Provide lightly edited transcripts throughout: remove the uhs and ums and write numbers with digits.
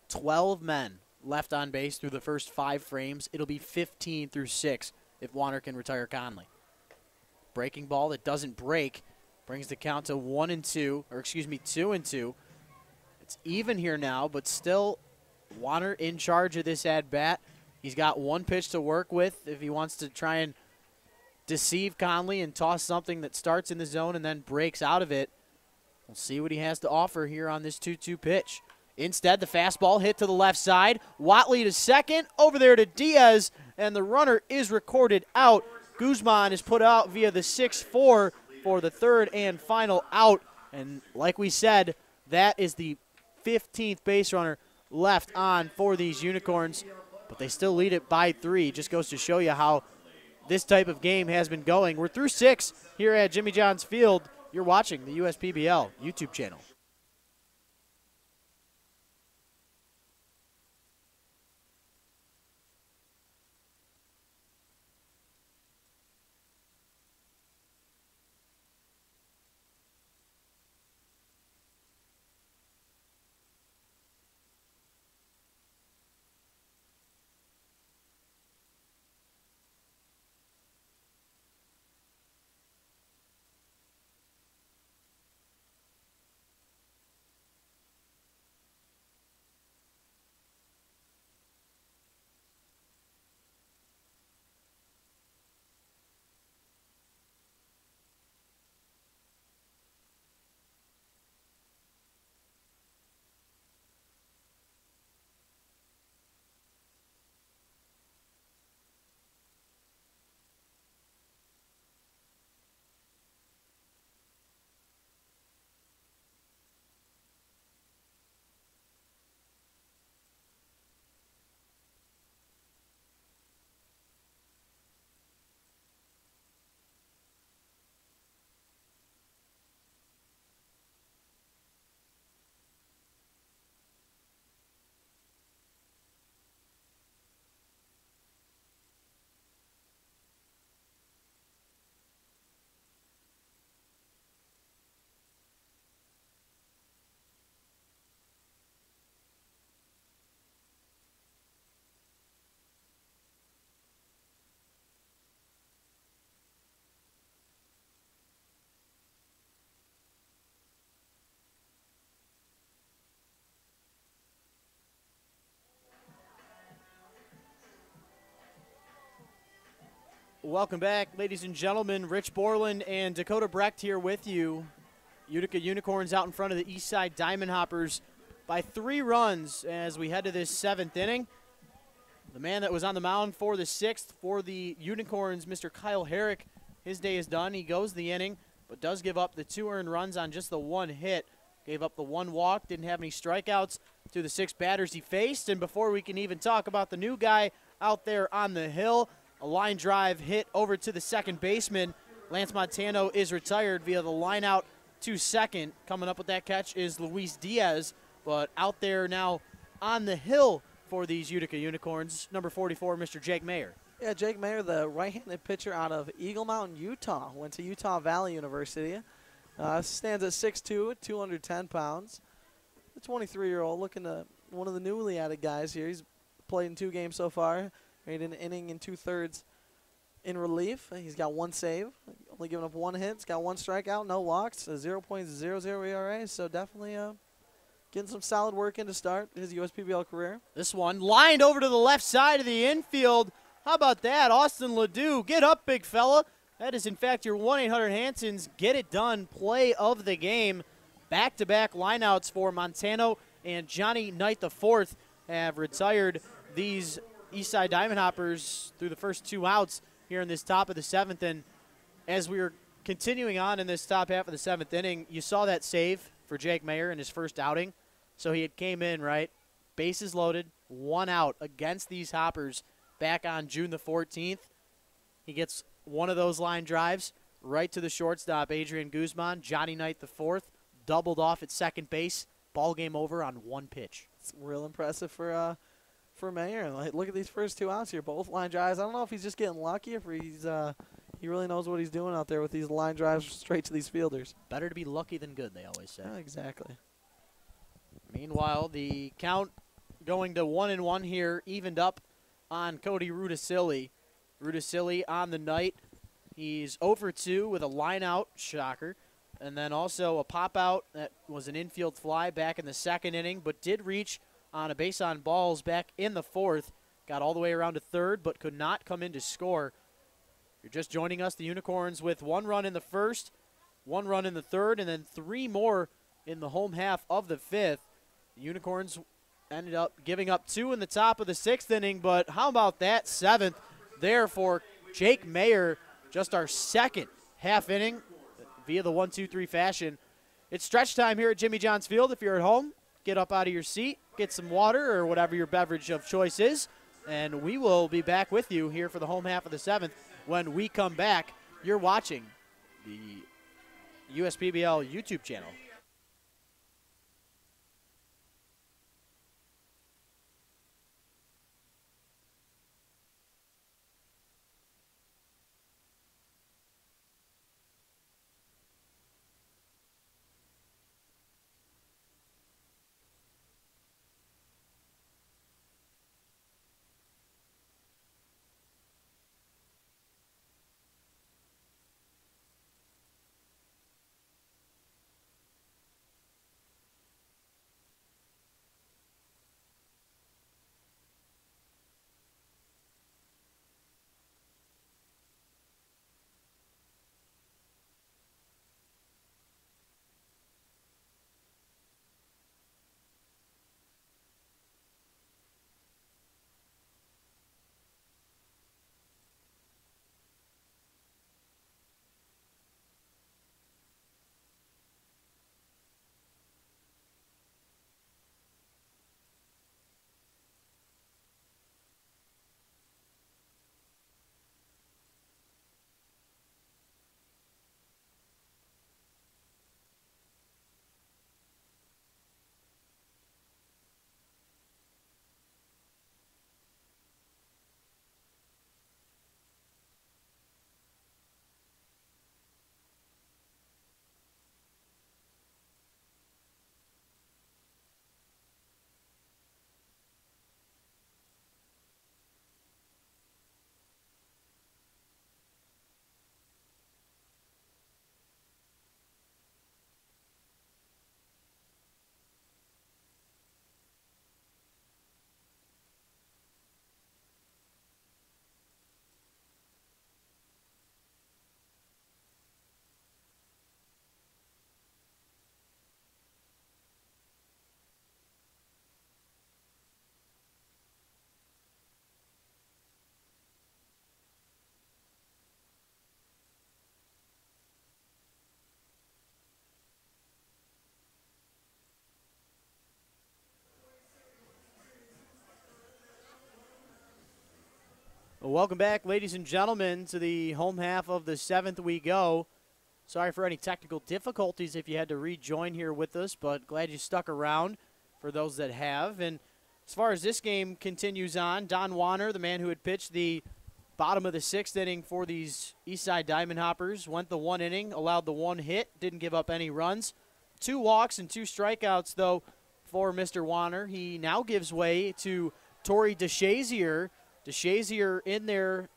12 men left on base through the first 5 frames. It'll be 15 through 6 if Warner can retire Conley. Breaking ball that doesn't break brings the count to 2-2. It's even here now, but still Warner in charge of this at-bat. He's got 1 pitch to work with if he wants to try and deceive Conley and toss something that starts in the zone and then breaks out of it. We'll see what he has to offer here on this 2-2 pitch. Instead, the fastball hit to the left side. Watley to second, over there to Diaz, and the runner is recorded out. Guzman is put out via the 6-4 for the third and final out. And like we said, that is the 15th base runner left on for these Unicorns. But they still lead it by 3. Just goes to show you how this type of game has been going. We're through 6 here at Jimmy John's Field. You're watching the USPBL YouTube channel. Welcome back, ladies and gentlemen. Rich Borland and Dakota Brecht here with you. Utica Unicorns out in front of the Eastside Diamond Hoppers by 3 runs as we head to this 7th inning. The man that was on the mound for the 6th for the Unicorns, Mr. Kyle Herrick, his day is done. He goes the inning, but does give up the 2 earned runs on just the 1 hit. Gave up the 1 walk, didn't have any strikeouts to the 6 batters he faced. And before we can even talk about the new guy out there on the hill, a line drive hit over to the second baseman. Lance Montano is retired via the line out to second. Coming up with that catch is Luis Diaz, but out there now on the hill for these Utica Unicorns, number 44, Mr. Jake Mayer. Yeah, Jake Mayer, the right-handed pitcher out of Eagle Mountain, Utah. Went to Utah Valley University. Stands at 6'2", 210 pounds. The 23-year-old, looking to one of the newly added guys here. He's played in 2 games so far. Made an inning and 2/3 in relief. He's got 1 save, only given up 1 hit. He's got 1 strikeout, no walks, a 0.00 ERA. So definitely getting some solid work in to start his USPBL career. This one lined over to the left side of the infield. How about that? Austin Ledoux, get up, big fella. That is, in fact, your 1-800-Hanson's Get It Done play of the game. Back-to-back lineouts for Montano and Johnny Knight IV have retired these Eastside Diamond Hoppers through the first 2 outs here in this top of the 7th. And as we were continuing on in this top half of the 7th inning, you saw that save for Jake Mayer in his first outing. So he had came in, right, bases loaded, 1 out against these Hoppers back on June the 14th. He gets one of those line drives right to the shortstop, Adrian Guzman. Johnny Knight IV doubled off at second base. Ball game over on 1 pitch. It's real impressive for Mayer. Like, look at these first 2 outs here, both line drives. I don't know if he's just getting lucky or if he's he really knows what he's doing out there with these line drives straight to these fielders. Better to be lucky than good, they always say. Yeah, exactly. Meanwhile, the count going to 1-1 here, evened up on Cody Rudisilli. Rudisilli on the night. He's 0 for 2 with a line out, shocker. And then also a pop out that was an infield fly back in the second inning, but did reach on a base on balls back in the fourth. Got all the way around to third, but could not come in to score. You're just joining us, the Unicorns, with 1 run in the first, 1 run in the third, and then 3 more in the home half of the fifth. The Unicorns ended up giving up 2 in the top of the 6th inning, but how about that 7th there for Jake Mayer? Just our second half inning via the 1-2-3 fashion. It's stretch time here at Jimmy John's Field. If you're at home, get up out of your seat, get some water or whatever your beverage of choice is, and we will be back with you here for the home half of the 7th. When we come back, you're watching the USPBL YouTube channel. Well, welcome back, ladies and gentlemen, to the home half of the 7th we go. Sorry for any technical difficulties if you had to rejoin here with us, but glad you stuck around for those that have. And as far as this game continues on, Don Warner, the man who had pitched the bottom of the 6th inning for these Eastside Diamond Hoppers, went the 1 inning, allowed the 1 hit, didn't give up any runs. 2 walks and 2 strikeouts, though, for Mr. Warner. He now gives way to Torrey DeShazier. DeShazier in there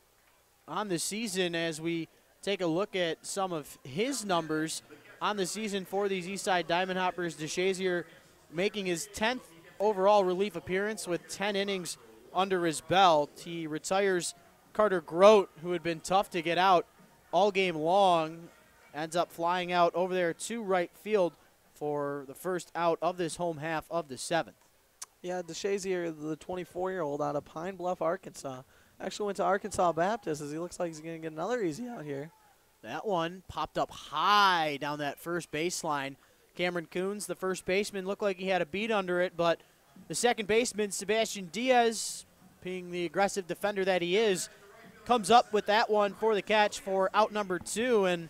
on the season as we take a look at some of his numbers on the season for these Eastside Diamond Hoppers. DeShazier making his 10th overall relief appearance with 10 innings under his belt. He retires Carter Grote, who had been tough to get out all game long, ends up flying out over there to right field for the first out of this home half of the 7th. Yeah, DeShazier, the 24-year-old out of Pine Bluff, Arkansas. Actually went to Arkansas Baptist, as he looks like he's going to get another easy out here. That one popped up high down that first baseline. Cameron Coons, the first baseman, looked like he had a beat under it, but the second baseman, Sebastian Diaz, being the aggressive defender that he is, comes up with that one for the catch for out number 2. And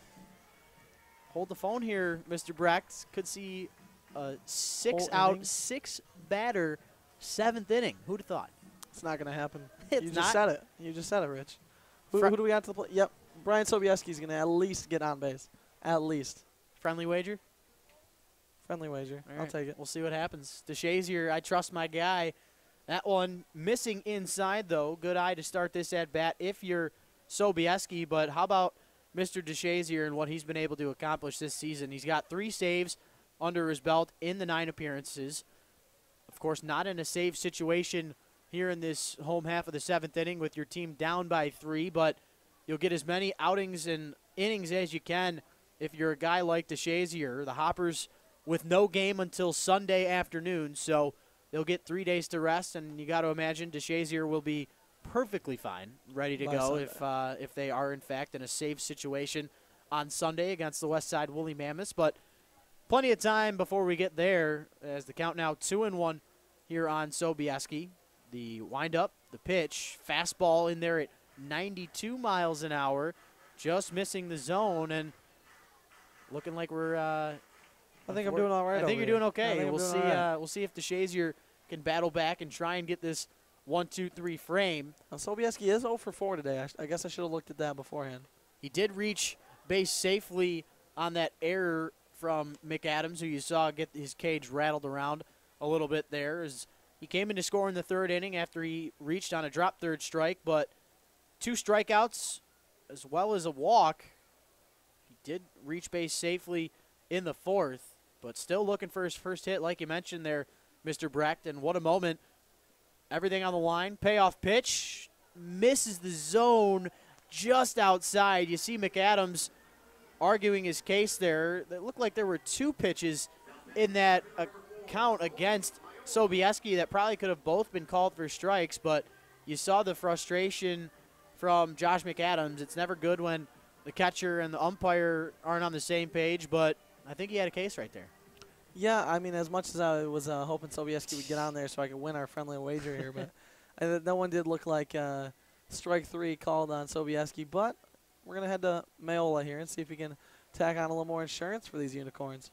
hold the phone here, Mr. Brecht. Could see a 6-out, 6-batter 7th inning. Who'd have thought? It's not going to happen. It's you not? just said it. You just said it, Rich. Who do we got to the plate? Yep. Brian Sobieski's going to at least get on base. At least. Friendly wager? Friendly wager. All right. I'll take it. We'll see what happens. DeShazier, I trust my guy. That one missing inside, though. Good eye to start this at bat if you're Sobieski, but how about Mr. DeShazier and what he's been able to accomplish this season? He's got 3 saves under his belt in the 9 appearances. Of course, not in a save situation here in this home half of the 7th inning with your team down by 3, but you'll get as many outings and innings as you can if you're a guy like DeShazier. The Hoppers with no game until Sunday afternoon, so they'll get 3 days to rest, and you got to imagine DeShazier will be perfectly fine, ready to go if they are, in fact, in a save situation on Sunday against the Westside Woolly Mammoths. But plenty of time before we get there, as the count now 2-1 here on Sobieski. The windup, the pitch, fastball in there at 92 miles an hour, just missing the zone, and looking like we're I think I'm doing all right. I think you're doing okay. We'll see. We'll see if DeShazier can battle back and try and get this 1-2-3 frame. Now, Sobieski is 0 for 4 today. I guess I should have looked at that beforehand. He did reach base safely on that error from McAdams, who you saw get his cage rattled around a little bit there. As he came in to score in the 3rd inning after he reached on a drop 3rd strike, but 2 strikeouts as well as a walk. He did reach base safely in the 4th, but still looking for his first hit, like you mentioned there, Mr. Brecht. And what a moment. Everything on the line. Payoff pitch. Misses the zone just outside. You see McAdams arguing his case there. It looked like there were 2 pitches in that count against Sobieski that probably could have both been called for strikes, but you saw the frustration from Josh McAdams. It's never good when the catcher and the umpire aren't on the same page, but I think he had a case right there. Yeah, I mean, as much as I was hoping Sobieski would get on there so I could win our friendly wager here, but that one did look like strike 3 called on Sobieski. But we're going to head to Mayola here and see if we can tack on a little more insurance for these Unicorns.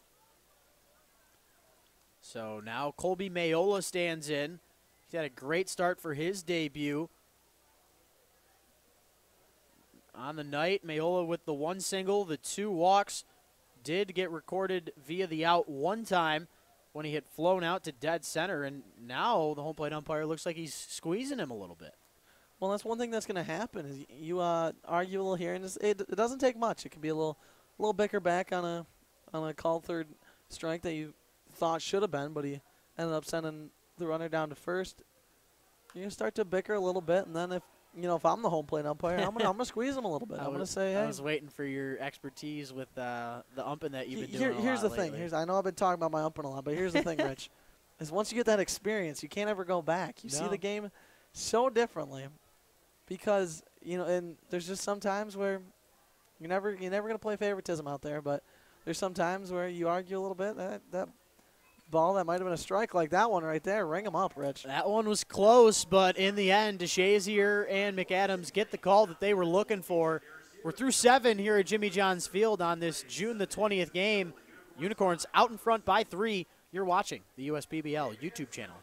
So now Colby Mayola stands in. He's had a great start for his debut. On the night, Mayola with the 1 single, the 2 walks, did get recorded via the out 1 time when he had flown out to dead center, and now the home plate umpire looks like he's squeezing him a little bit. Well, that's one thing that's going to happen is you argue a little here, and it doesn't take much. It can be a little bicker back on a called 3rd strike that you thought should have been, but he ended up sending the runner down to first. You're going to start to bicker a little bit, and then if I'm the home plate umpire, I'm gonna squeeze him a little bit. I'm gonna say, hey. I was waiting for your expertise with the umping that you've been doing. Here's the lately. thing. I know I've been talking about my umping a lot, but here's the thing, Rich, is once you get that experience, you can't ever go back. You see the game so differently because and there's just some times where you're never gonna play favoritism out there, but there's some times where you argue a little bit. That ball that might have been a strike, like that one right there, ring them up, Rich. That one was close, but in the end, DeShazier and McAdams get the call that they were looking for. We're through 7 here at Jimmy John's Field on this June the 20th game. Unicorns out in front by 3. You're watching the USPBL YouTube channel.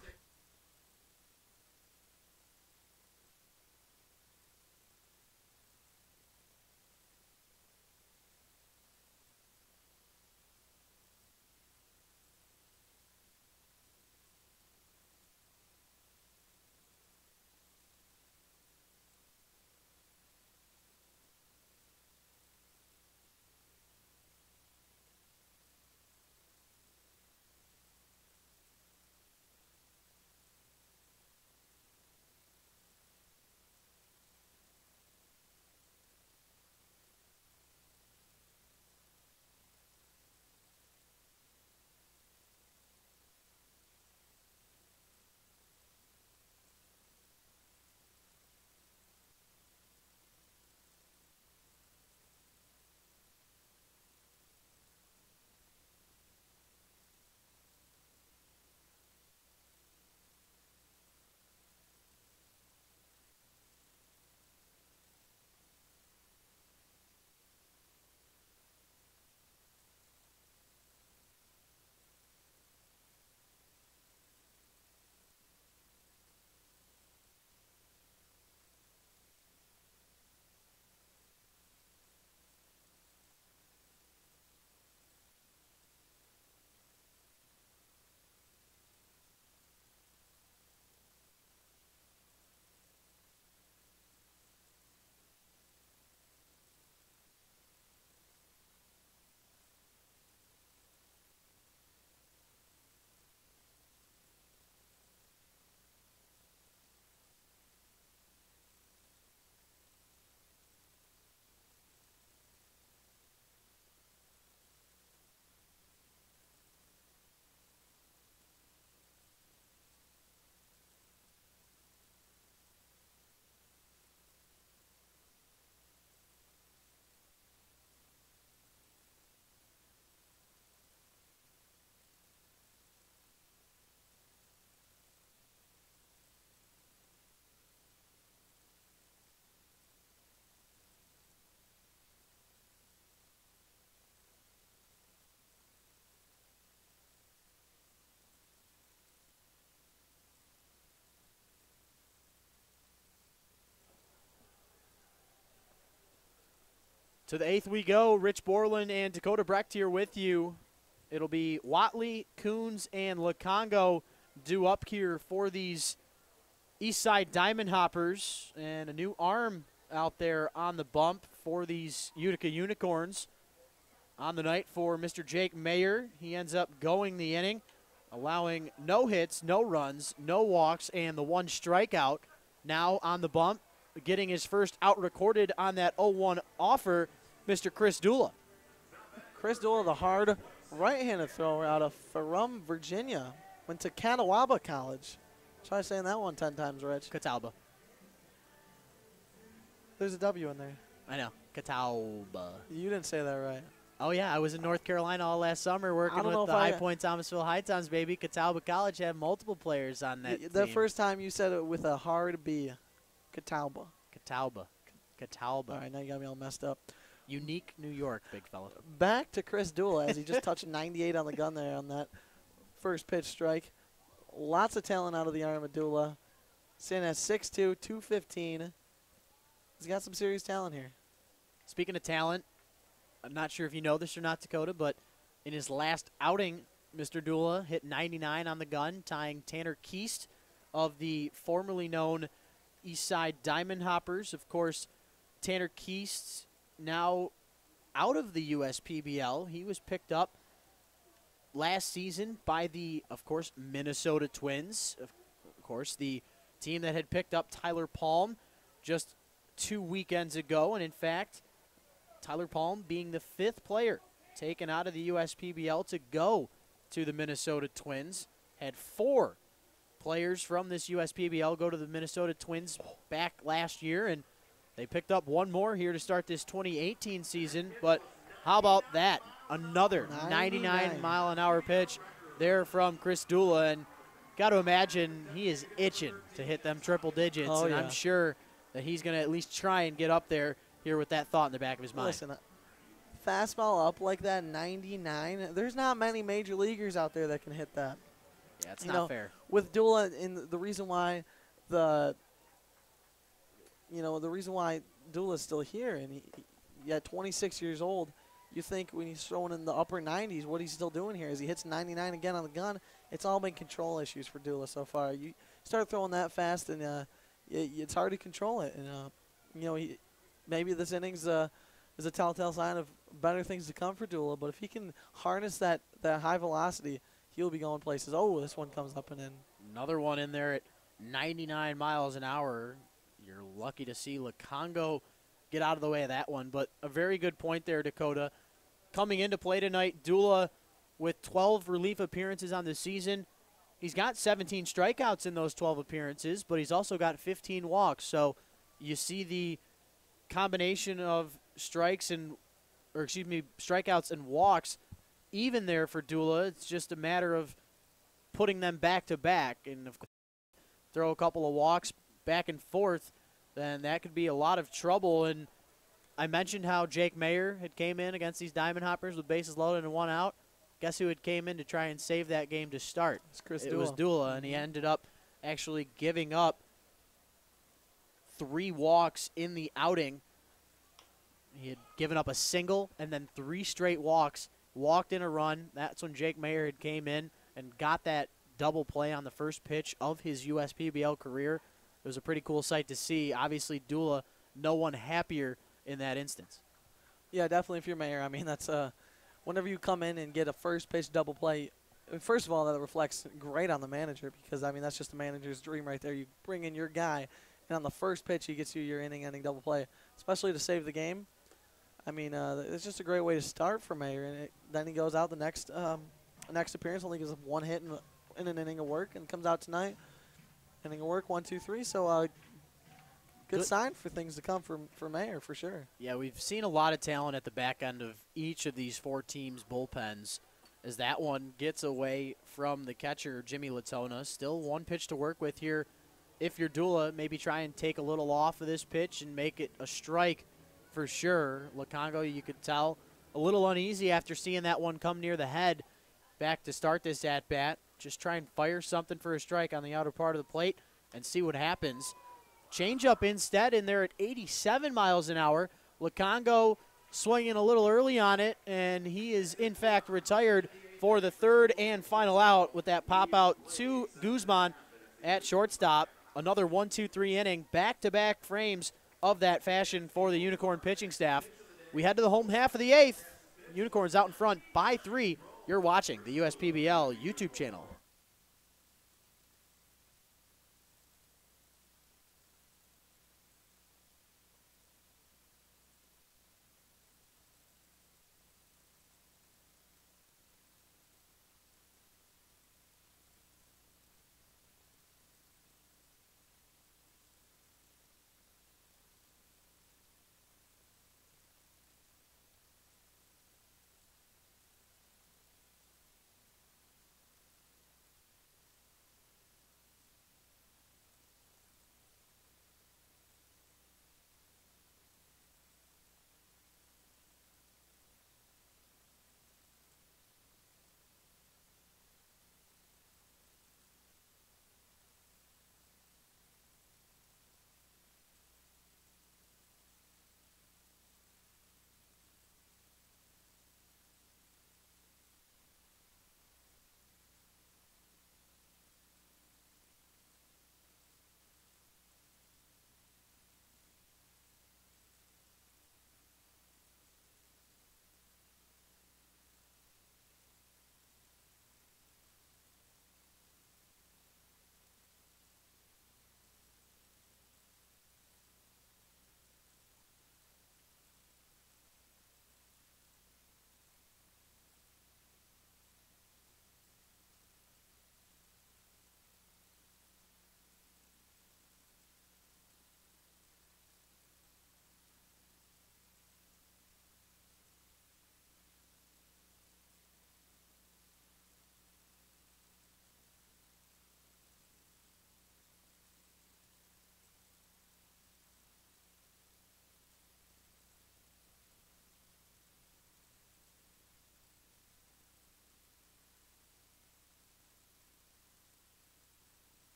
To the 8th we go. Rich Borland and Dakota Brecht here with you. It'll be Watley, Coons, and Lukongo due up here for these Eastside Diamond Hoppers. And a new arm out there on the bump for these Utica Unicorns. On the night for Mr. Jake Mayer. He ends up going the inning, allowing no hits, no runs, no walks, and the one strikeout. Now on the bump, getting his first out recorded on that 0-1 offer, Mr. Chris Dula. Chris Dula, the hard right-handed thrower out of Ferrum, Virginia. Went to Catawba College. Try saying that one 10 times, Rich. Catawba. There's a W in there. I know. Catawba. You didn't say that right. Oh, yeah. I was in North Carolina all last summer working with the High Point Thomasville High Towns, baby. Catawba College had multiple players on that team. The first time you said it with a hard B. Catawba. Catawba. Catawba. All right, now you got me all messed up. Unique New York, big fella. Back to Chris Dula as he just touched 98 on the gun there on that first pitch strike. Lots of talent out of the arm of Dula. Standing at 6'2", 215. He's got some serious talent here. Speaking of talent, I'm not sure if you know this or not, Dakota, but in his last outing, Mr. Dula hit 99 on the gun, tying Tanner Keast of the formerly known Eastside Diamond Hoppers. Of course, Tanner Keast now out of the USPBL. He was picked up last season by the, of course, Minnesota Twins. Of course, the team that had picked up Tyler Palm just 2 weekends ago. And, in fact, Tyler Palm being the 5th player taken out of the USPBL to go to the Minnesota Twins. Had 4 players from this USPBL go to the Minnesota Twins back last year, and they picked up one more here to start this 2018 season. But how about that? Another 99-mile-an-hour pitch there from Chris Dula, and got to imagine he is itching to hit them triple digits, and I'm sure that he's going to at least try and get up there here with that thought in the back of his mind. Listen, fastball up like that, 99, there's not many major leaguers out there that can hit that. Yeah, it's not fair. With Dula, and the reason why the reason why Dula's still here, and he at 26 years old, you think when he's throwing in the upper 90s, what he's still doing here is he hits 99 again on the gun. It's all been control issues for Dula so far. You start throwing that fast, and it's hard to control it. And maybe this innings is a telltale sign of better things to come for Dula. But if he can harness that high velocity, he'll be going places. Oh, this one comes up and in. Another one in there at 99 miles an hour. You're lucky to see Lukongo get out of the way of that one. But a very good point there, Dakota. Coming into play tonight, Dula with 12 relief appearances on the season. He's got 17 strikeouts in those 12 appearances, but he's also got 15 walks. So you see the combination of strikeouts and walks even there for Dula. It's just a matter of putting them back to back, and of course, throw a couple of walks back and forth, then that could be a lot of trouble. And I mentioned how Jake Mayer had came in against these Diamond Hoppers with bases loaded and 1 out. Guess who had came in to try and save that game to start? It was Dula, and he ended up actually giving up 3 walks in the outing. He had given up a single and then 3 straight walks, walked in a run. That's when Jake Mayer had came in and got that double play on the first pitch of his USPBL career. It was a pretty cool sight to see. Obviously, Dula, no one happier in that instance. Yeah, definitely if you're Mayer. I mean, that's whenever you come in and get a first pitch double play, first of all, that reflects great on the manager because, I mean, that's just the manager's dream right there. You bring in your guy, and on the first pitch, he gets you your inning-ending double play, especially to save the game. I mean, it's just a great way to start for Mayer. And then he goes out the next appearance, only gives up 1 hit in an inning of work, and comes out tonight. Inning of work, 1, 2, 3. So good sign for things to come for Mayer, for sure. Yeah, we've seen a lot of talent at the back end of each of these 4 teams' bullpens as that one gets away from the catcher, Jimmy Latona. Still 1 pitch to work with here. If you're Dula, maybe try and take a little off of this pitch and make it a strike for sure. Lukongo, you could tell, a little uneasy after seeing that one come near the head back to start this at-bat. Just try and fire something for a strike on the outer part of the plate and see what happens. Change up instead in there at 87 miles an hour. Lukongo swinging a little early on it, and he is, in fact, retired for the third and final out with that pop out to Guzman at shortstop. Another 1-2-3 inning, back-to-back frames of that fashion for the Unicorn pitching staff. We head to the home half of the eighth. Unicorns out in front by 3. You're watching the USPBL YouTube channel.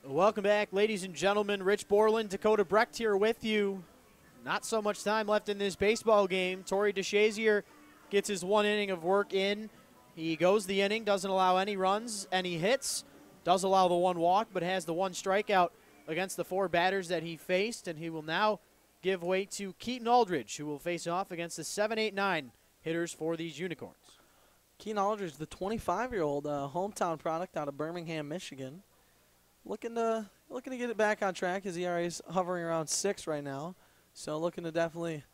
Welcome back, ladies and gentlemen. Rich Borland, Dakota Brecht here with you. Not so much time left in this baseball game. Torrey DeShazier gets his 1 inning of work in. He goes the inning, doesn't allow any runs, any hits, does allow the 1 walk, but has the 1 strikeout against the 4 batters that he faced, and he will now give way to Keaton Aldridge, who will face off against the 7, 8, 9 hitters for these Unicorns. Keaton Aldridge, the 25-year-old hometown product out of Birmingham, Michigan. Looking to get it back on track. His ERA is hovering around 6 right now. So looking to definitely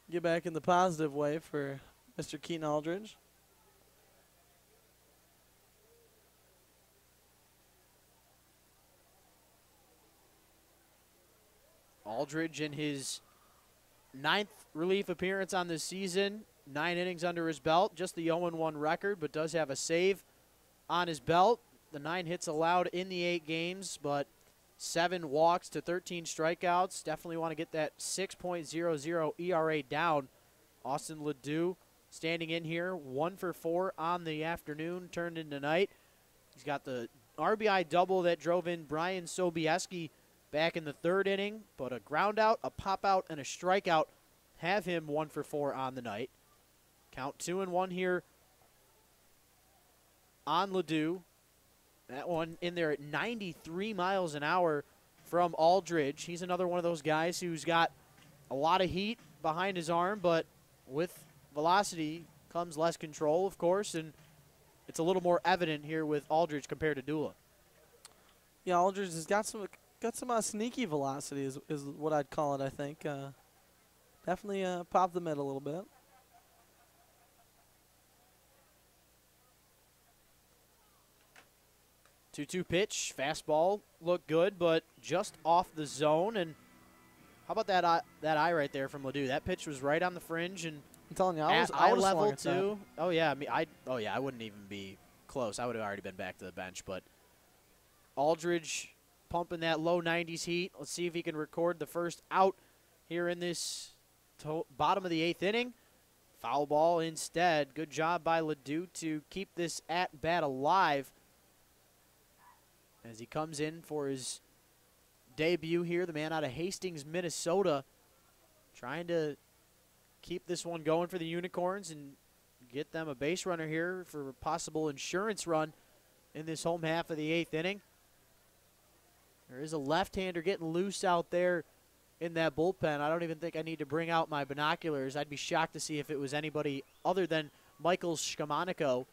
get back in the positive way for Mr. Keaton Aldridge. Aldridge in his 9th relief appearance on this season. 9 innings under his belt. Just the 0-1 record, but does have a save on his belt. The 9 hits allowed in the 8 games, but 7 walks to 13 strikeouts. Definitely want to get that 6.00 ERA down. Austin Ledoux standing in here, 1 for 4 on the afternoon, turned into night. He's got the RBI double that drove in Brian Sobieski back in the 3rd inning, but a ground out, a pop out, and a strikeout have him 1 for 4 on the night. Count 2-1 here on Ledoux. That one in there at 93 miles an hour from Aldridge. He's another one of those guys who's got a lot of heat behind his arm, but with velocity comes less control, of course, and it's a little more evident here with Aldridge compared to Dula. Yeah, Aldridge has got some sneaky velocity is what I'd call it, I think. Definitely popped the mid a little bit. 2-2 pitch, fastball looked good, but just off the zone. And how about that eye right there from Ledoux? That pitch was right on the fringe and I'm telling you, eye level too. Oh yeah, I wouldn't even be close. I would have already been back to the bench. But Aldridge pumping that low 90s heat. Let's see if he can record the first out here in this bottom of the 8th inning. Foul ball instead. Good job by Ledoux to keep this at bat alive. as he comes in for his debut here. The man out of Hastings, Minnesota, trying to keep this one going for the Unicorns and get them a base runner here for a possible insurance run in this home half of the 8th inning. There is a left-hander getting loose out there in that bullpen. I don't even think I need to bring out my binoculars. I'd be shocked to see if it was anybody other than Michael Shkamanico.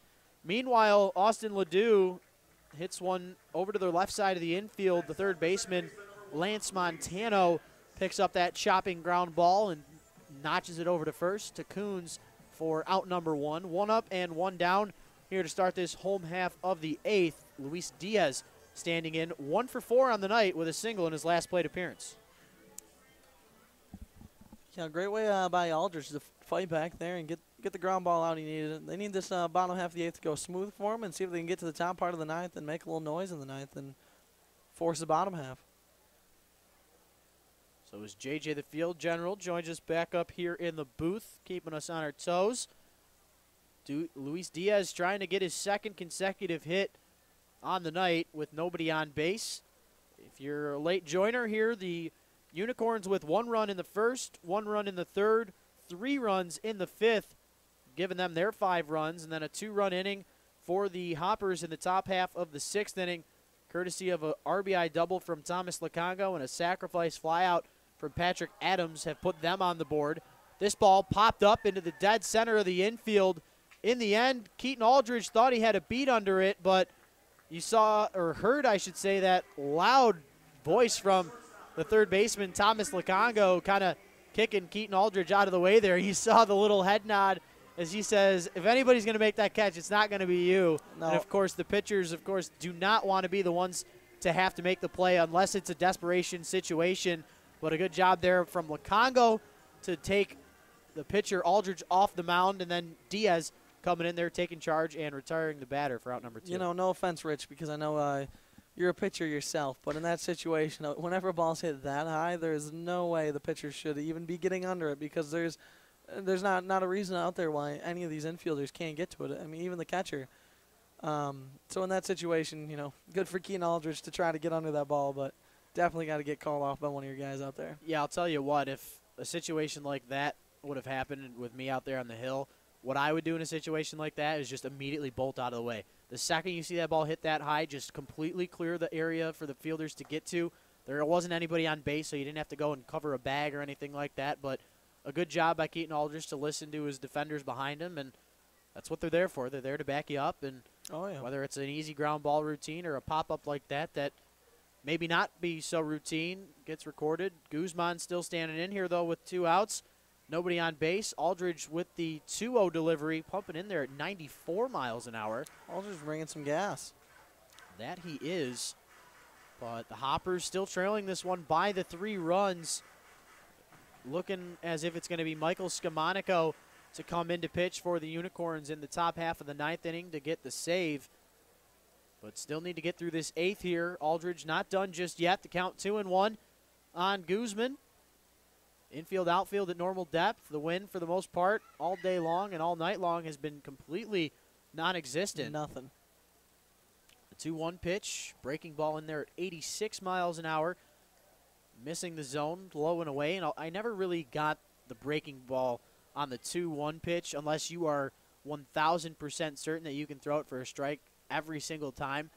Meanwhile, Austin Ledoux hits one over to the left side of the infield. The third baseman, Lance Montano, picks up that chopping ground ball and notches it over to first to Coons for out number one. One up and one down here to start this home half of the 8th. Luis Diaz standing in 1 for 4 on the night with a single in his last plate appearance. Yeah, great way by Aldridge to fight back there and get the ground ball out he needed. They need this bottom half of the 8th to go smooth for him and see if they can get to the top part of the 9th and make a little noise in the 9th and force the bottom half. So as JJ the field general joins us back up here in the booth, keeping us on our toes. Luis Diaz trying to get his second consecutive hit on the night with nobody on base. If you're a late joiner here, the Unicorns with 1 run in the first, 1 run in the third, 3 runs in the 5th, giving them their 5 runs, and then a 2-run inning for the Hoppers in the top half of the 6th inning, courtesy of a RBI double from Thomas Lacongo and a sacrifice flyout from Patrick Adams have put them on the board. This ball popped up into the dead center of the infield. In the end, Keaton Aldridge thought he had a beat under it, but you saw, or heard, I should say, that loud voice from the third baseman, Thomas Lacongo, kind of kicking Keaton Aldridge out of the way there. You saw the little head nod as he says, if anybody's going to make that catch, it's not going to be you. No. And, of course, the pitchers, of course, do not want to be the ones to have to make the play unless it's a desperation situation. But a good job there from Lacongo to take the pitcher Aldridge off the mound, and then Diaz coming in there taking charge and retiring the batter for out number 2. You know, no offense, Rich, because I know you're a pitcher yourself, but in that situation, whenever a ball's hit that high, there's no way the pitcher should even be getting under it because there's not a reason out there why any of these infielders can't get to it. I mean, even the catcher. So in that situation, you know, good for Keaton Aldridge to try to get under that ball, but definitely got to get called off by one of your guys out there. Yeah, I'll tell you what, if a situation like that would have happened with me out there on the hill, what I would do in a situation like that is just immediately bolt out of the way. The second you see that ball hit that high, just completely clear the area for the fielders to get to. There wasn't anybody on base, so you didn't have to go and cover a bag or anything like that, but a good job by Keaton Aldridge to listen to his defenders behind him, and that's what they're there for. They're there to back you up, and whether it's an easy ground ball routine or a pop-up like that maybe not be so routine, gets recorded. Guzman still standing in here, though, with 2 outs. Nobody on base. Aldridge with the 2-0 delivery, pumping in there at 94 miles an hour. Aldridge bringing some gas. That he is. But the Hoppers still trailing this one by the 3 runs. Looking as if it's going to be Michael Scamonico to come in to pitch for the Unicorns in the top half of the 9th inning to get the save. But still need to get through this 8th here. Aldridge not done just yet. The count 2-1 on Guzman. Infield, outfield at normal depth. The wind, for the most part, all day long and all night long has been completely non-existent. Nothing. The 2-1 pitch. Breaking ball in there at 86 miles an hour. Missing the zone, low and away. And I never really got the breaking ball on the 2-1 pitch unless you are 1,000% certain that you can throw it for a strike every single time.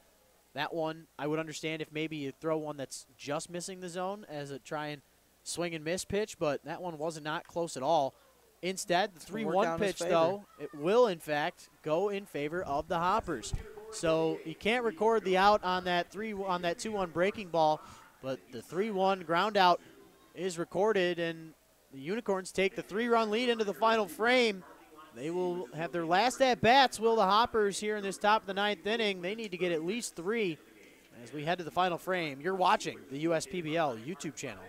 That one, I would understand if maybe you throw one that's just missing the zone as a try and swing and miss pitch, but that one was not close at all. Instead, the 3-1 pitch, though, it will, in fact, go in favor of the Hoppers. So you can't record the out on that 2-1 breaking ball, but the 3-1 ground out is recorded, and the Unicorns take the 3-run lead into the final frame. They will have their last at-bats, will the Hoppers, here in this top of the 9th inning. They need to get at least 3 as we head to the final frame. You're watching the USPBL YouTube channel.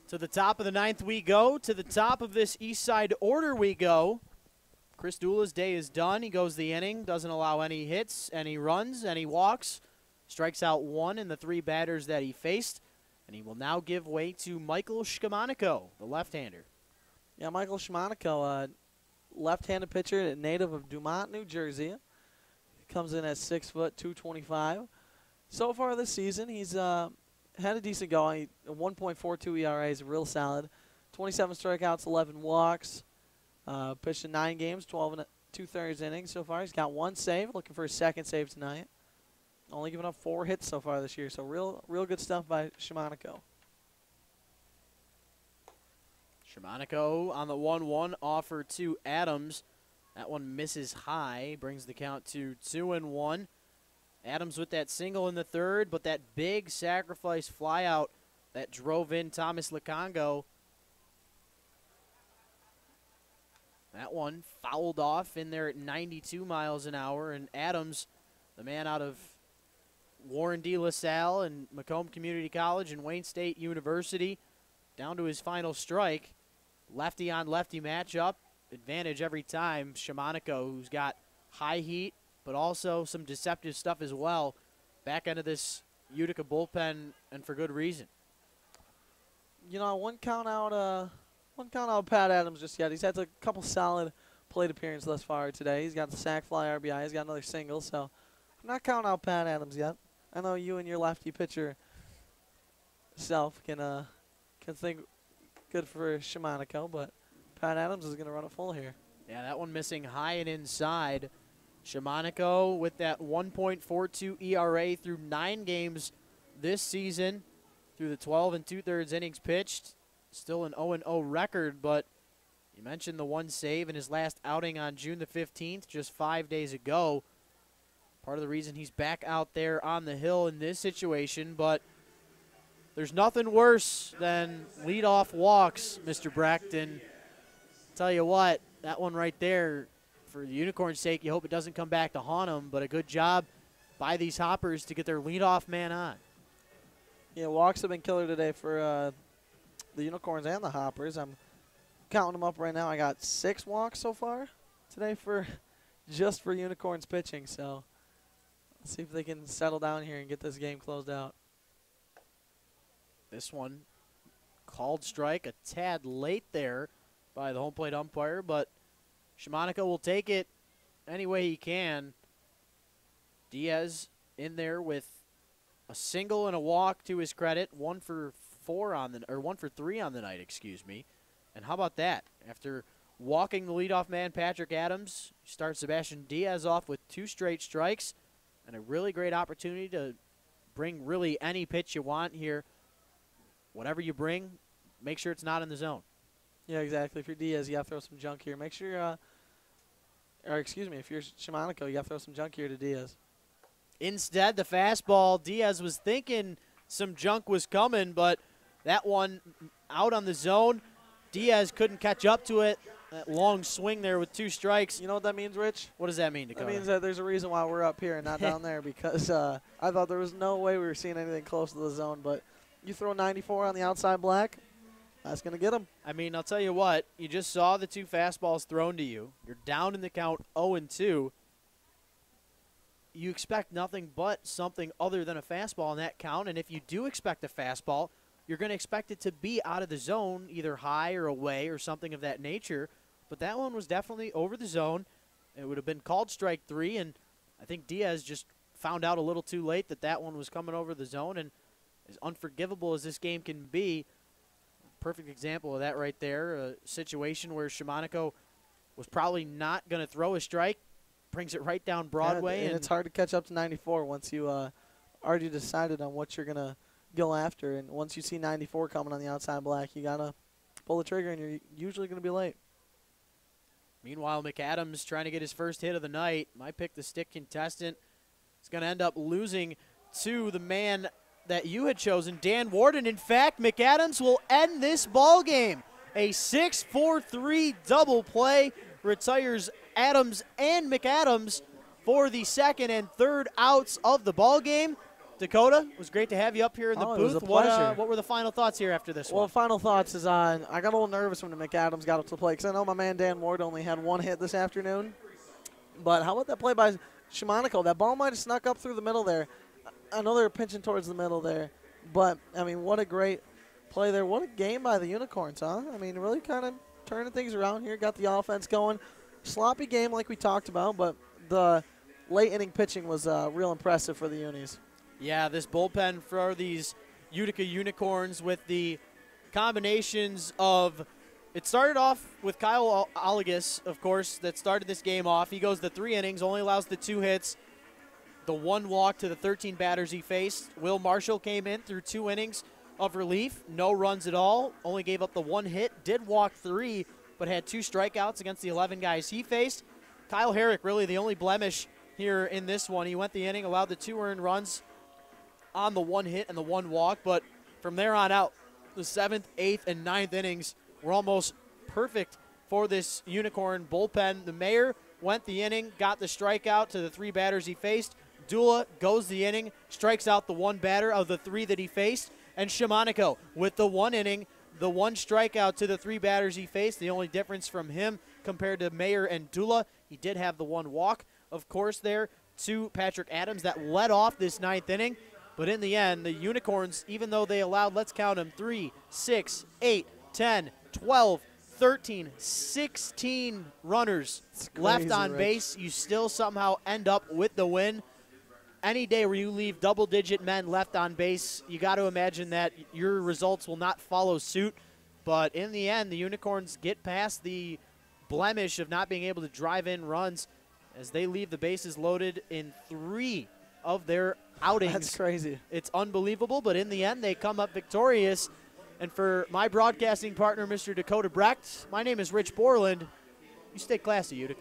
To the top of the ninth we go. To the top of this Eastside order we go. Chris Dula's day is done. He goes the inning, doesn't allow any hits, any runs, any walks. Strikes out one in the 3 batters that he faced. And he will now give way to Michael Shkamanico, the left-hander. Yeah, Michael Shkamanico, left-handed pitcher, native of Dumont, New Jersey. Comes in at 6 foot, 225. So far this season, he's had a decent going. A 1.42 ERA is real solid. 27 strikeouts, 11 walks. Pitched in 9 games, 12 and 2/3 innings so far. He's got 1 save, looking for his 2nd save tonight. Only giving up 4 hits so far this year, so real good stuff by Shkamanico. Shkamanico on the 1-1 offer to Adams. That one misses high, brings the count to 2-1. Adams with that single in the 3rd, but that big sacrifice flyout that drove in Thomas Lukongo. That one fouled off in there at 92 miles an hour, and Adams, the man out of Warren D. LaSalle and Macomb Community College and Wayne State University, down to his final strike. Lefty on lefty matchup, advantage every time. Shkamanico, who's got high heat, but also some deceptive stuff as well. Back end of this Utica bullpen, and for good reason. You know, one count out Pat Adams just yet. He's had a couple solid plate appearances thus far today. He's got the sac fly RBI. He's got another single, so I'm not counting out Pat Adams yet. I know you and your lefty pitcher self can think good for Shkamanico, but Pat Adams is going to run it full here. Yeah, that one missing high and inside. Shkamanico with that 1.42 ERA through 9 games this season, through the 12 and 2/3 innings pitched. Still an 0-0 record, but you mentioned the 1 save in his last outing on June the 15th, just 5 days ago. Part of the reason he's back out there on the hill in this situation, but there's nothing worse than leadoff walks, Mr. Brackton. Tell you what, that one right there, for the Unicorn's sake, you hope it doesn't come back to haunt them, but a good job by these Hoppers to get their leadoff man on. Yeah, walks have been killer today for the Unicorns and the Hoppers. I'm counting them up right now. I got 6 walks so far today for just for Unicorns pitching, so let's see if they can settle down here and get this game closed out. This one called strike a tad late there by the home plate umpire, but Shkamanico will take it any way he can. Diaz in there with a single and a walk to his credit, 1 for 3 on the night, excuse me. And how about that? After walking the leadoff man, Patrick Adams, starts Sebastian Diaz off with 2 straight strikes and a really great opportunity to bring really any pitch you want here. Whatever you bring, make sure it's not in the zone. Yeah, exactly. If you're Diaz, you got to throw some junk here. Make sure, if you're Shkamanico, you got to throw some junk here to Diaz. Instead, the fastball, Diaz was thinking some junk was coming, but that one out on the zone. Diaz couldn't catch up to it. That long swing there with 2 strikes. You know what that means, Rich? What does that mean, Dakota? That means that there's a reason why we're up here and not down there, because I thought there was no way we were seeing anything close to the zone, but you throw 94 on the outside black, that's going to get him. I mean, I'll tell you what, you just saw the 2 fastballs thrown to you. You're down in the count 0-2. You expect nothing but something other than a fastball in that count, and if you do expect a fastball, you're going to expect it to be out of the zone, either high or away or something of that nature. But that one was definitely over the zone. It would have been called strike 3, and I think Diaz just found out a little too late that that one was coming over the zone, and as unforgivable as this game can be, perfect example of that right there, a situation where Shkamanico was probably not going to throw a strike, brings it right down Broadway. Yeah, and it's hard to catch up to 94 once you already decided on what you're going to go after. And once you see 94 coming on the outside black, you got to pull the trigger, and you're usually going to be late. Meanwhile, McAdams trying to get his first hit of the night. My pick, the stick contestant, is going to end up losing to the man that you had chosen, Dan Warden. In fact, McAdams will end this ball game. A 6-4-3 double play retires Adams and McAdams for the 2nd and 3rd outs of the ball game. Dakota, it was great to have you up here in the It booth. was a pleasure. What were the final thoughts here after this Well, one? final thoughts is I got a little nervous when the McAdams got up to play because I know my man Dan Ward only had 1 hit this afternoon. But how about that play by Shimonico? That ball might have snuck up through the middle there. I know they're pinching towards the middle there. But, I mean, what a great play there. What a game by the Unicorns, huh? I mean, really kind of turning things around here. Got the offense going. Sloppy game like we talked about, but the late inning pitching was real impressive for the Unis. Yeah, this bullpen for these Utica Unicorns with the combinations of – it started off with Kyle Olagus, of course, that started this game off. He goes the 3 innings, only allows the 2 hits, the 1 walk to the 13 batters he faced. Will Marshall came in through 2 innings of relief, no runs at all, only gave up the 1 hit, did walk 3, but had 2 strikeouts against the 11 guys he faced. Kyle Herrick, really the only blemish here in this one. He went the inning, allowed the 2 earned runs on the 1 hit and the 1 walk, but from there on out, the 7th, 8th, and 9th innings were almost perfect for this Unicorn bullpen. The Mayor went the inning, got the strikeout to the 3 batters he faced. Dula goes the inning, strikes out the 1 batter of the 3 that he faced, and Shimonico with the 1 inning, the 1 strikeout to the 3 batters he faced. The only difference from him compared to Mayer and Dula, he did have the 1 walk, of course, there to Patrick Adams that led off this 9th inning. But in the end, the Unicorns, even though they allowed, let's count them, 3, 6, 8, 10, 12, 13, 16 runners left on base, you still somehow end up with the win. Any day where you leave double-digit men left on base, you got to imagine that your results will not follow suit. But in the end, the Unicorns get past the blemish of not being able to drive in runs as they leave the bases loaded in 3 of their outings. That's crazy. It's unbelievable, but in the end, they come up victorious. And for my broadcasting partner, Mr. Dakota Brecht, my name is Rich Borland. You stay classy, Utica.